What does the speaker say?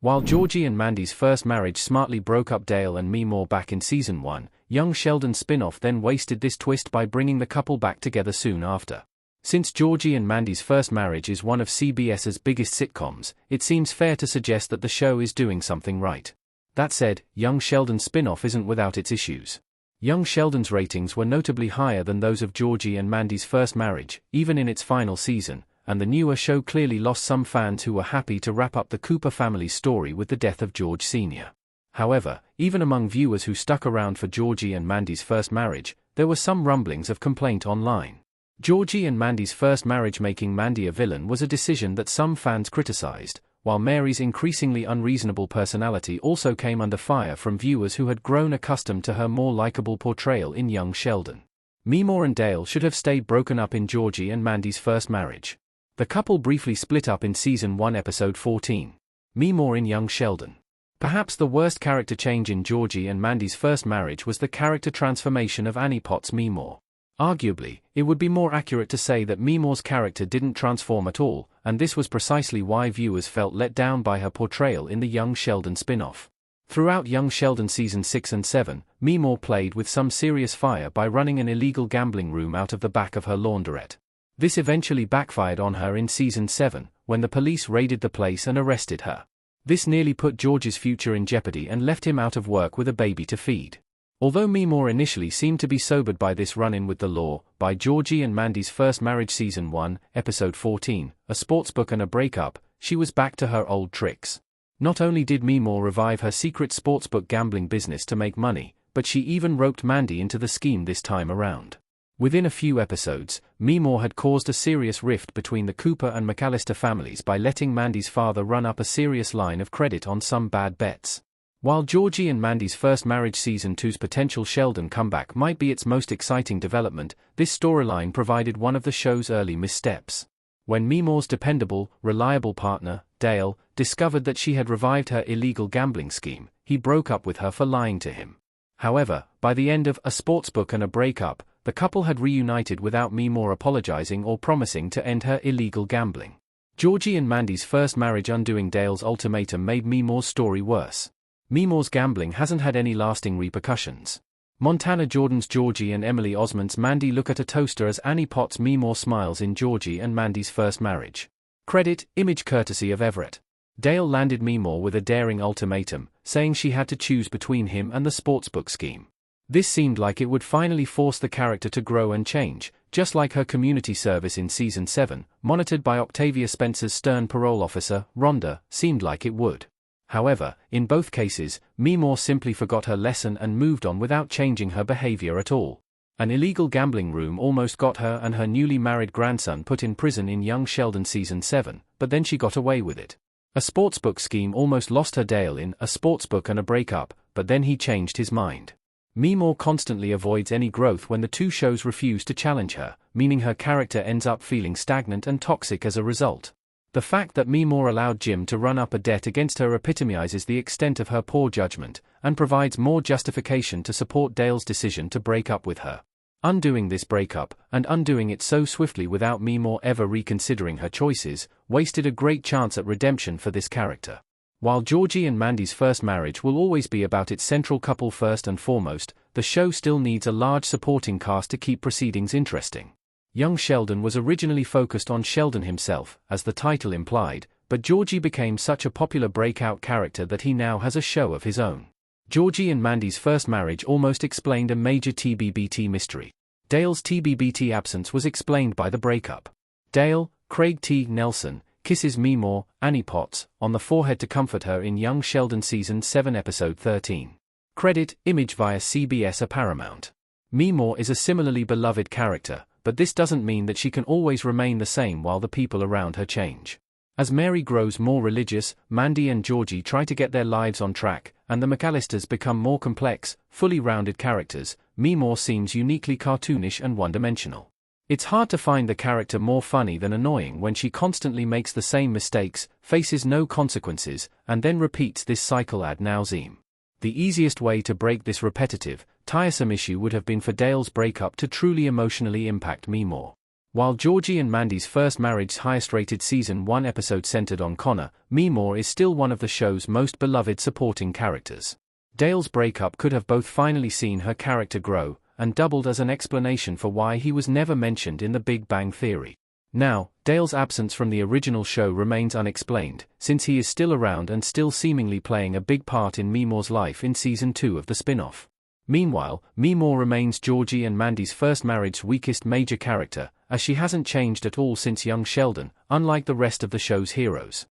While Georgie and Mandy's first marriage smartly broke up Dale and Meemaw back in Season 1, Young Sheldon spin-off then wasted this twist by bringing the couple back together soon after. Since Georgie and Mandy's first marriage is one of CBS's biggest sitcoms, it seems fair to suggest that the show is doing something right. That said, Young Sheldon's spin-off isn't without its issues. Young Sheldon's ratings were notably higher than those of Georgie and Mandy's first marriage, even in its final season, and the newer show clearly lost some fans who were happy to wrap up the Cooper family's story with the death of George Sr. However, even among viewers who stuck around for Georgie and Mandy's first marriage, there were some rumblings of complaint online. Georgie and Mandy's first marriage making Mandy a villain was a decision that some fans criticized, while Mary's increasingly unreasonable personality also came under fire from viewers who had grown accustomed to her more likable portrayal in Young Sheldon. Meemaw and Dale should have stayed broken up in Georgie and Mandy's first marriage. The couple briefly split up in Season 1 Episode 14. Meemaw in Young Sheldon. Perhaps the worst character change in Georgie and Mandy's first marriage was the character transformation of Annie Potts' Meemaw. Arguably, it would be more accurate to say that Meemaw's character didn't transform at all, and this was precisely why viewers felt let down by her portrayal in the Young Sheldon spin-off. Throughout Young Sheldon Season 6 and 7, Meemaw played with some serious fire by running an illegal gambling room out of the back of her laundrette. This eventually backfired on her in Season 7, when the police raided the place and arrested her. This nearly put George's future in jeopardy and left him out of work with a baby to feed. Although Meemaw initially seemed to be sobered by this run-in with the law, by Georgie and Mandy's first marriage Season 1, Episode 14, A Sportsbook and a Breakup, she was back to her old tricks. Not only did Meemaw revive her secret sportsbook gambling business to make money, but she even roped Mandy into the scheme this time around. Within a few episodes, Meemaw had caused a serious rift between the Cooper and McAllister families by letting Mandy's father run up a serious line of credit on some bad bets. While Georgie and Mandy's first marriage Season 2's potential Sheldon comeback might be its most exciting development, this storyline provided one of the show's early missteps. When Meemaw's dependable, reliable partner, Dale, discovered that she had revived her illegal gambling scheme, he broke up with her for lying to him. However, by the end of A Sportsbook and a Breakup, the couple had reunited without Meemaw apologizing or promising to end her illegal gambling. Georgie and Mandy's first marriage undoing Dale's ultimatum made Meemaw's story worse. Meemaw's gambling hasn't had any lasting repercussions. Montana Jordan's Georgie and Emily Osment's Mandy look at a toaster as Annie Potts' Meemaw smiles in Georgie and Mandy's first marriage. Credit, image courtesy of Everett. Dale landed Meemaw with a daring ultimatum, saying she had to choose between him and the sportsbook scheme. This seemed like it would finally force the character to grow and change, just like her community service in Season 7, monitored by Octavia Spencer's stern parole officer, Rhonda, seemed like it would. However, in both cases, Meemaw simply forgot her lesson and moved on without changing her behavior at all. An illegal gambling room almost got her and her newly married grandson put in prison in Young Sheldon Season 7, but then she got away with it. A sportsbook scheme almost lost her Dale in A Sportsbook and a Breakup, but then he changed his mind. Meemaw constantly avoids any growth when the two shows refuse to challenge her, meaning her character ends up feeling stagnant and toxic as a result. The fact that Meemaw allowed Jim to run up a debt against her epitomizes the extent of her poor judgment, and provides more justification to support Dale's decision to break up with her. Undoing this breakup, and undoing it so swiftly without Meemaw ever reconsidering her choices, wasted a great chance at redemption for this character. While Georgie and Mandy's first marriage will always be about its central couple first and foremost, the show still needs a large supporting cast to keep proceedings interesting. Young Sheldon was originally focused on Sheldon himself, as the title implied, but Georgie became such a popular breakout character that he now has a show of his own. Georgie and Mandy's first marriage almost explained a major TBBT mystery. Dale's TBBT absence was explained by the breakup. Dale, Craig T. Nelson, kisses Meemaw, Annie Potts, on the forehead to comfort her in Young Sheldon Season 7 Episode 13. Credit, image via CBS or Paramount. Meemaw is a similarly beloved character, but this doesn't mean that she can always remain the same while the people around her change. As Mary grows more religious, Mandy and Georgie try to get their lives on track, and the McAllisters become more complex, fully rounded characters. Meemaw seems uniquely cartoonish and one-dimensional. It's hard to find the character more funny than annoying when she constantly makes the same mistakes, faces no consequences, and then repeats this cycle ad nauseam. The easiest way to break this repetitive, tiresome issue would have been for Dale's breakup to truly emotionally impact Meemaw. While Georgie and Mandy's First Marriage's highest-rated Season 1 episode centered on Connor, Meemore is still one of the show's most beloved supporting characters. Dale's breakup could have both finally seen her character grow, and doubled as an explanation for why he was never mentioned in The Big Bang Theory. Now, Dale's absence from the original show remains unexplained, since he is still around and still seemingly playing a big part in Meemore's life in Season 2 of the spin-off. Meanwhile, Meemore remains Georgie and Mandy's First Marriage's weakest major character, as she hasn't changed at all since young Sheldon, unlike the rest of the show's heroes.